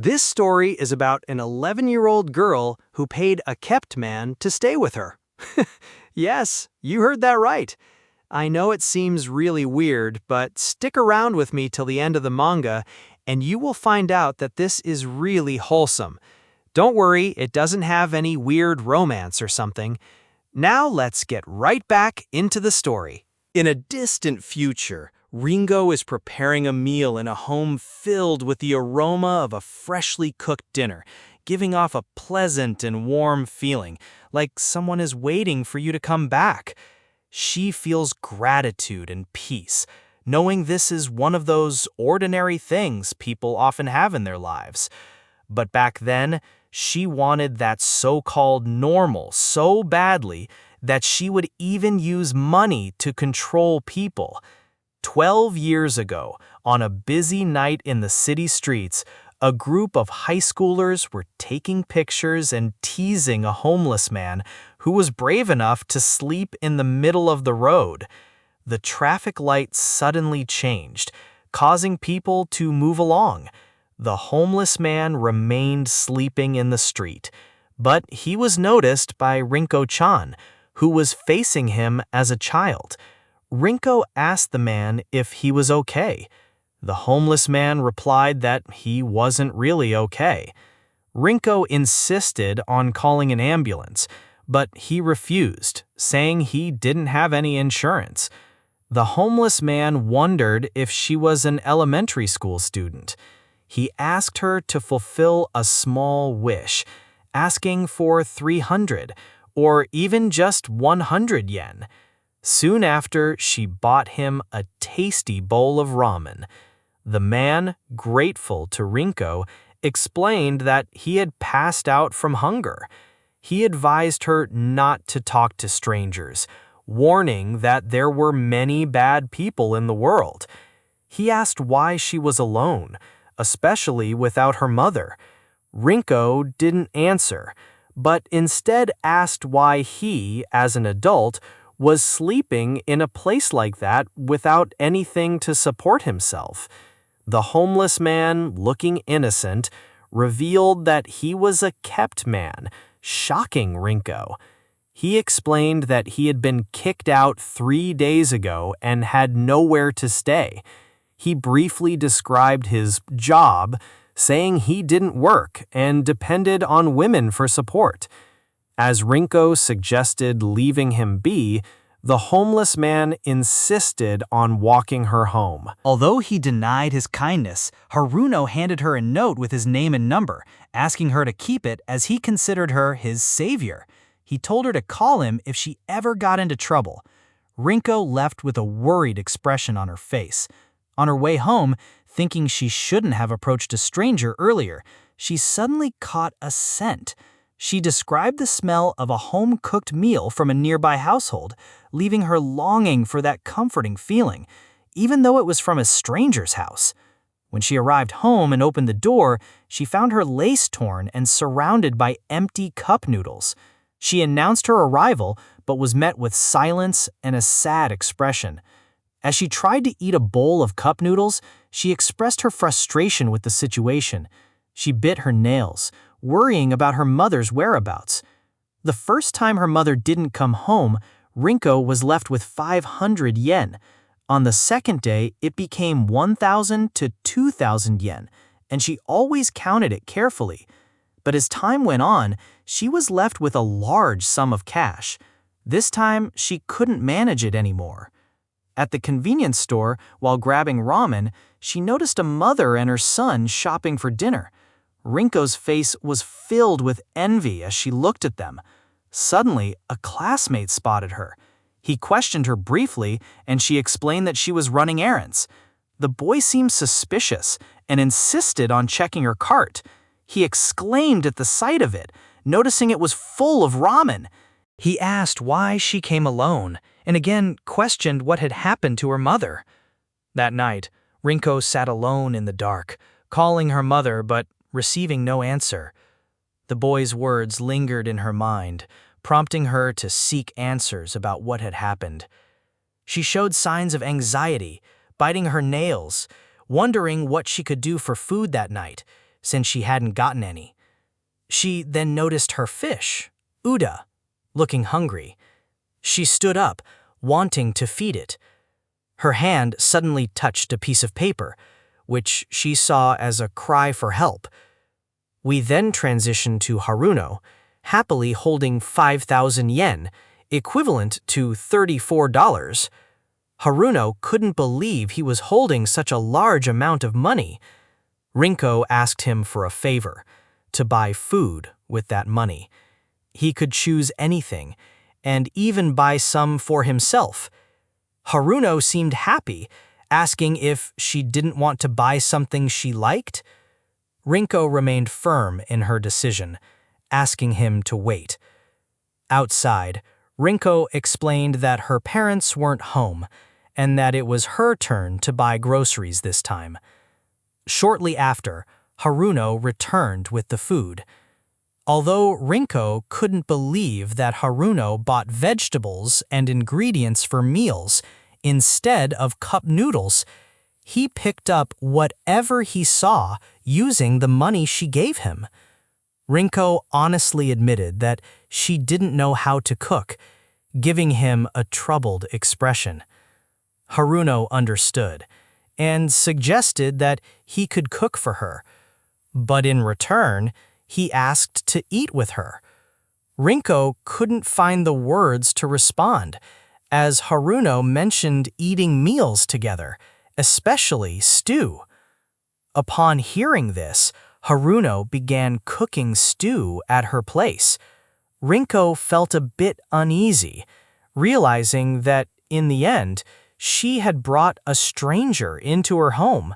This story is about an 11-year-old girl who paid a kept man to stay with her. Yes, you heard that right. I know it seems really weird, but stick around with me till the end of the manga, and you will find out that this is really wholesome. Don't worry, it doesn't have any weird romance or something. Now let's get right back into the story. In a distant future, Ringo is preparing a meal in a home filled with the aroma of a freshly cooked dinner, giving off a pleasant and warm feeling, like someone is waiting for you to come back. She feels gratitude and peace, knowing this is one of those ordinary things people often have in their lives. But back then, she wanted that so-called normal so badly that she would even use money to control people. 12 years ago, on a busy night in the city streets, a group of high schoolers were taking pictures and teasing a homeless man who was brave enough to sleep in the middle of the road. The traffic lights suddenly changed, causing people to move along. The homeless man remained sleeping in the street, but he was noticed by Rinko-chan, who was facing him as a child. Rinko asked the man if he was okay. The homeless man replied that he wasn't really okay. Rinko insisted on calling an ambulance, but he refused, saying he didn't have any insurance. The homeless man wondered if she was an elementary school student. He asked her to fulfill a small wish, asking for 300 or even just 100 yen. Soon after, she bought him a tasty bowl of ramen. The man, grateful to Rinko, explained that he had passed out from hunger. He advised her not to talk to strangers, warning that there were many bad people in the world. He asked why she was alone, especially without her mother. Rinko didn't answer, but instead asked why he, as an adult, was sleeping in a place like that without anything to support himself. The homeless man, looking innocent, revealed that he was a kept man, shocking Rinko. He explained that he had been kicked out 3 days ago and had nowhere to stay. He briefly described his job, saying he didn't work and depended on women for support. As Rinko suggested leaving him be, the homeless man insisted on walking her home. Although he denied his kindness, Haruno handed her a note with his name and number, asking her to keep it as he considered her his savior. He told her to call him if she ever got into trouble. Rinko left with a worried expression on her face. On her way home, thinking she shouldn't have approached a stranger earlier, she suddenly caught a scent. She described the smell of a home-cooked meal from a nearby household, leaving her longing for that comforting feeling, even though it was from a stranger's house. When she arrived home and opened the door, she found her lace torn and surrounded by empty cup noodles. She announced her arrival, but was met with silence and a sad expression. As she tried to eat a bowl of cup noodles, she expressed her frustration with the situation. She bit her nails, worrying about her mother's whereabouts. The first time her mother didn't come home, Rinko was left with 500 yen. On the second day, it became 1,000 to 2,000 yen, and she always counted it carefully. But as time went on, she was left with a large sum of cash. This time, she couldn't manage it anymore. At the convenience store, while grabbing ramen, she noticed a mother and her son shopping for dinner. Rinko's face was filled with envy as she looked at them. Suddenly, a classmate spotted her. He questioned her briefly, and she explained that she was running errands. The boy seemed suspicious and insisted on checking her cart. He exclaimed at the sight of it, noticing it was full of ramen. He asked why she came alone, and again questioned what had happened to her mother. That night, Rinko sat alone in the dark, calling her mother but receiving no answer. The boy's words lingered in her mind, prompting her to seek answers about what had happened. She showed signs of anxiety, biting her nails, wondering what she could do for food that night. since she hadn't gotten any. She then noticed her fish, Uda, looking hungry. She stood up, wanting to feed it. Her hand suddenly touched a piece of paper, which she saw as a cry for help. We then transitioned to Haruno, happily holding 5,000 yen, equivalent to $34. Haruno couldn't believe he was holding such a large amount of money. Rinko asked him for a favor, to buy food with that money. He could choose anything, and even buy some for himself. Haruno seemed happy, asking if she didn't want to buy something she liked. Rinko remained firm in her decision, asking him to wait. Outside, Rinko explained that her parents weren't home, and that it was her turn to buy groceries this time. Shortly after, Haruno returned with the food. Although Rinko couldn't believe that Haruno bought vegetables and ingredients for meals instead of cup noodles, he picked up whatever he saw using the money she gave him. Rinko honestly admitted that she didn't know how to cook, giving him a troubled expression. Haruno understood and suggested that he could cook for her, but in return, he asked to eat with her. Rinko couldn't find the words to respond, as Haruno mentioned eating meals together, especially stew. Upon hearing this, Haruno began cooking stew at her place. Rinko felt a bit uneasy, realizing that, in the end, she had brought a stranger into her home,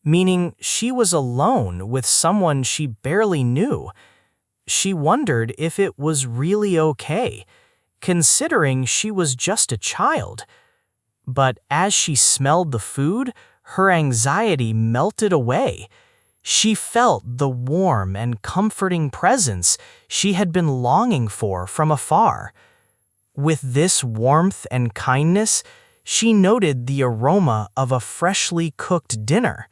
meaning she was alone with someone she barely knew. She wondered if it was really okay, considering she was just a child. But as she smelled the food, her anxiety melted away. She felt the warm and comforting presence she had been longing for from afar. With this warmth and kindness, she noted the aroma of a freshly cooked dinner.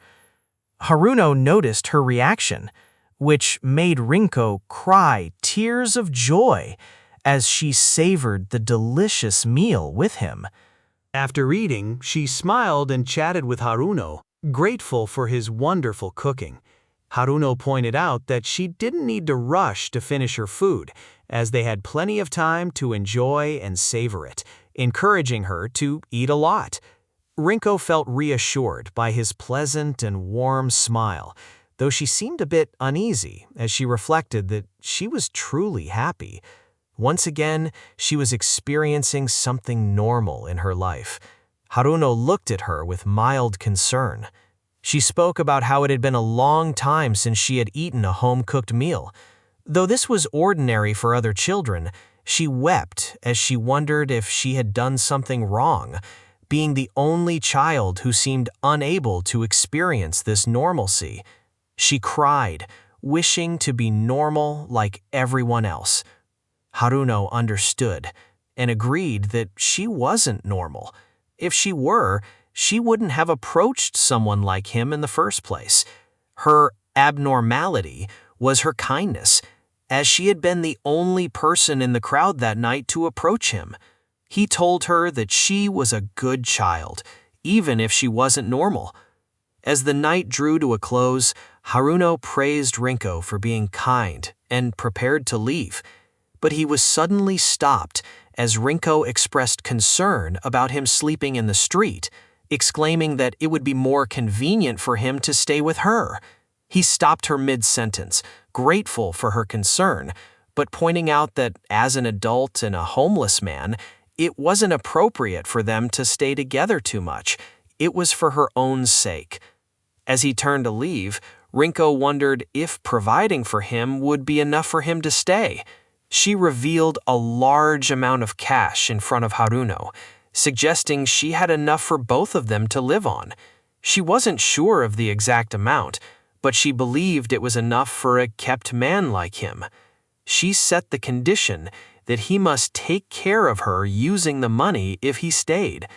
Haruno noticed her reaction, which made Rinko cry tears of joy as she savored the delicious meal with him. After eating, she smiled and chatted with Haruno, grateful for his wonderful cooking. Haruno pointed out that she didn't need to rush to finish her food, as they had plenty of time to enjoy and savor it, encouraging her to eat a lot. Rinko felt reassured by his pleasant and warm smile, though she seemed a bit uneasy as she reflected that she was truly happy. Once again, she was experiencing something normal in her life. Haruno looked at her with mild concern. She spoke about how it had been a long time since she had eaten a home-cooked meal. Though this was ordinary for other children, she wept as she wondered if she had done something wrong, being the only child who seemed unable to experience this normalcy. She cried, wishing to be normal like everyone else. Haruno understood and agreed that she wasn't normal. If she were, she wouldn't have approached someone like him in the first place. Her abnormality was her kindness, as she had been the only person in the crowd that night to approach him. He told her that she was a good child, even if she wasn't normal. As the night drew to a close, Haruno praised Rinko for being kind and prepared to leave. But he was suddenly stopped as Rinko expressed concern about him sleeping in the street, exclaiming that it would be more convenient for him to stay with her. He stopped her mid-sentence, grateful for her concern, but pointing out that as an adult and a homeless man, it wasn't appropriate for them to stay together too much. It was for her own sake. As he turned to leave, Rinko wondered if providing for him would be enough for him to stay. She revealed a large amount of cash in front of Haruno, suggesting she had enough for both of them to live on. She wasn't sure of the exact amount, but she believed it was enough for a kept man like him. She set the condition that he must take care of her using the money if he stayed.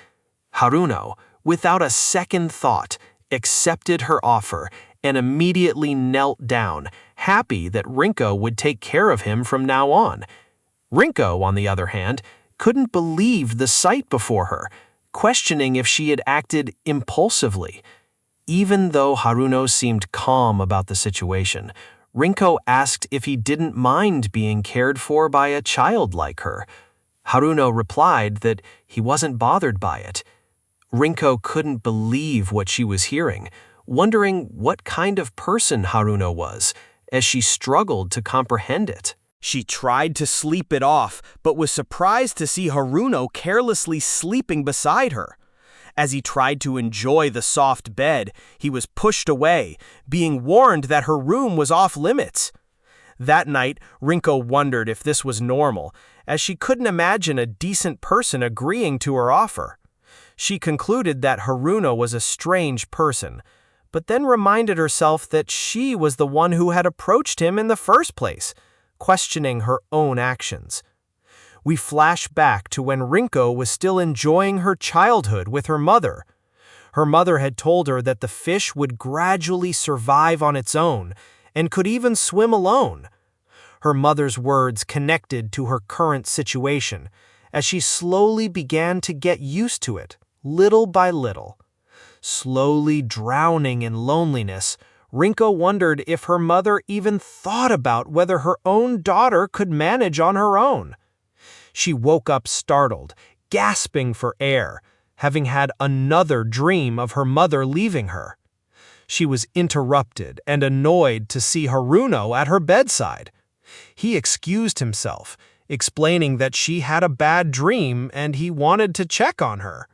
Haruno, without a second thought, accepted her offer and immediately knelt down, happy that Rinko would take care of him from now on. Rinko, on the other hand, couldn't believe the sight before her, questioning if she had acted impulsively. Even though Haruno seemed calm about the situation, Rinko asked if he didn't mind being cared for by a child like her. Haruno replied that he wasn't bothered by it. Rinko couldn't believe what she was hearing, wondering what kind of person Haruno was, as she struggled to comprehend it. She tried to sleep it off, but was surprised to see Haruno carelessly sleeping beside her. As he tried to enjoy the soft bed, he was pushed away, being warned that her room was off limits. That night, Rinko wondered if this was normal, as she couldn't imagine a decent person agreeing to her offer. She concluded that Haruno was a strange person, but then reminded herself that she was the one who had approached him in the first place, questioning her own actions. We flash back to when Rinko was still enjoying her childhood with her mother. Her mother had told her that the fish would gradually survive on its own and could even swim alone. Her mother's words connected to her current situation as she slowly began to get used to it, little by little. Slowly drowning in loneliness, Rinko wondered if her mother even thought about whether her own daughter could manage on her own. She woke up startled, gasping for air, having had another dream of her mother leaving her. She was interrupted and annoyed to see Haruno at her bedside. He excused himself, explaining that she had a bad dream and he wanted to check on her.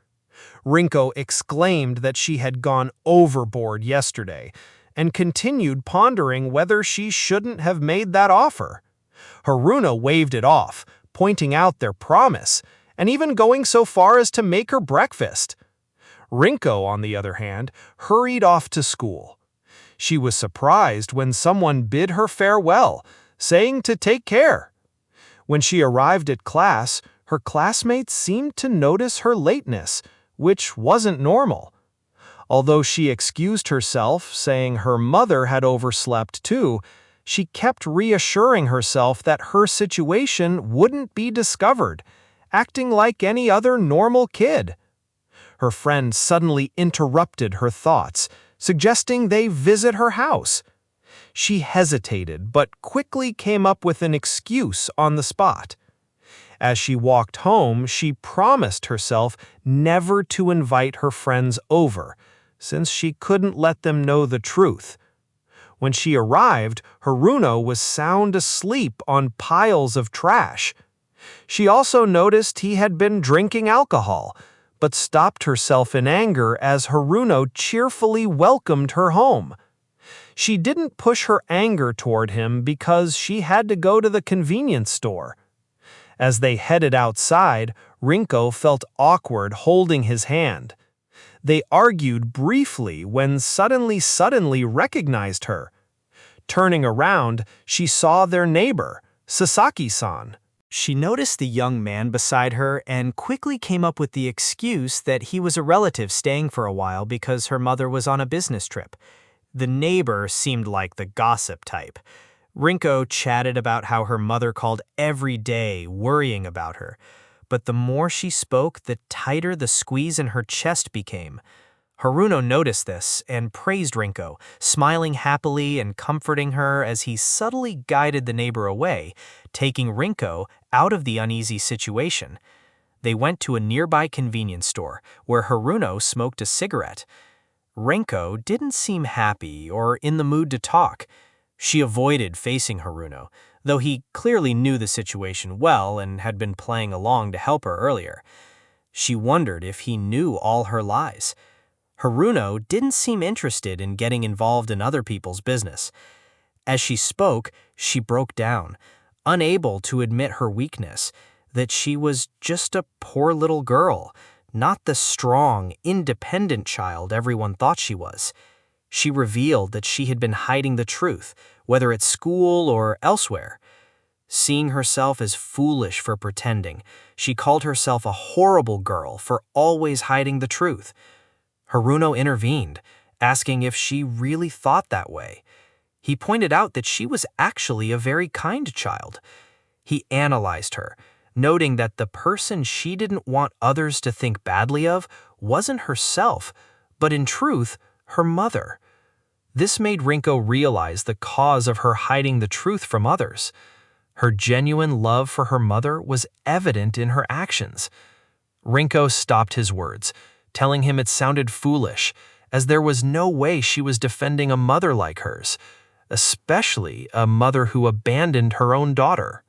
Rinko exclaimed that she had gone overboard yesterday, and continued pondering whether she shouldn't have made that offer. Haruno waved it off, pointing out their promise, and even going so far as to make her breakfast. Rinko, on the other hand, hurried off to school. She was surprised when someone bid her farewell, saying to take care. When she arrived at class, her classmates seemed to notice her lateness, which wasn't normal. Although she excused herself, saying her mother had overslept too, she kept reassuring herself that her situation wouldn't be discovered, acting like any other normal kid. Her friend suddenly interrupted her thoughts, suggesting they visit her house. She hesitated, but quickly came up with an excuse on the spot. As she walked home, she promised herself never to invite her friends over, since she couldn't let them know the truth. When she arrived, Haruno was sound asleep on piles of trash. She also noticed he had been drinking alcohol, but stopped herself in anger as Haruno cheerfully welcomed her home. She didn't push her anger toward him because she had to go to the convenience store. As they headed outside, Rinko felt awkward holding his hand. They argued briefly when suddenly recognized her. Turning around, she saw their neighbor, Sasaki-san. She noticed the young man beside her and quickly came up with the excuse that he was a relative staying for a while because her mother was on a business trip. The neighbor seemed like the gossip type. Rinko chatted about how her mother called every day, worrying about her. But the more she spoke, the tighter the squeeze in her chest became. Haruno noticed this and praised Rinko, smiling happily and comforting her as he subtly guided the neighbor away, taking Rinko out of the uneasy situation. They went to a nearby convenience store, where Haruno smoked a cigarette. Rinko didn't seem happy or in the mood to talk. She avoided facing Haruno, though he clearly knew the situation well and had been playing along to help her earlier. She wondered if he knew all her lies. Haruno didn't seem interested in getting involved in other people's business. As she spoke, she broke down, unable to admit her weakness, that she was just a poor little girl, not the strong, independent child everyone thought she was. She revealed that she had been hiding the truth, whether at school or elsewhere. Seeing herself as foolish for pretending, she called herself a horrible girl for always hiding the truth. Haruno intervened, asking if she really thought that way. He pointed out that she was actually a very kind child. He analyzed her, noting that the person she didn't want others to think badly of wasn't herself, but in truth, her mother. This made Rinko realize the cause of her hiding the truth from others. Her genuine love for her mother was evident in her actions. Rinko stopped his words, telling him it sounded foolish, as there was no way she was defending a mother like hers, especially a mother who abandoned her own daughter.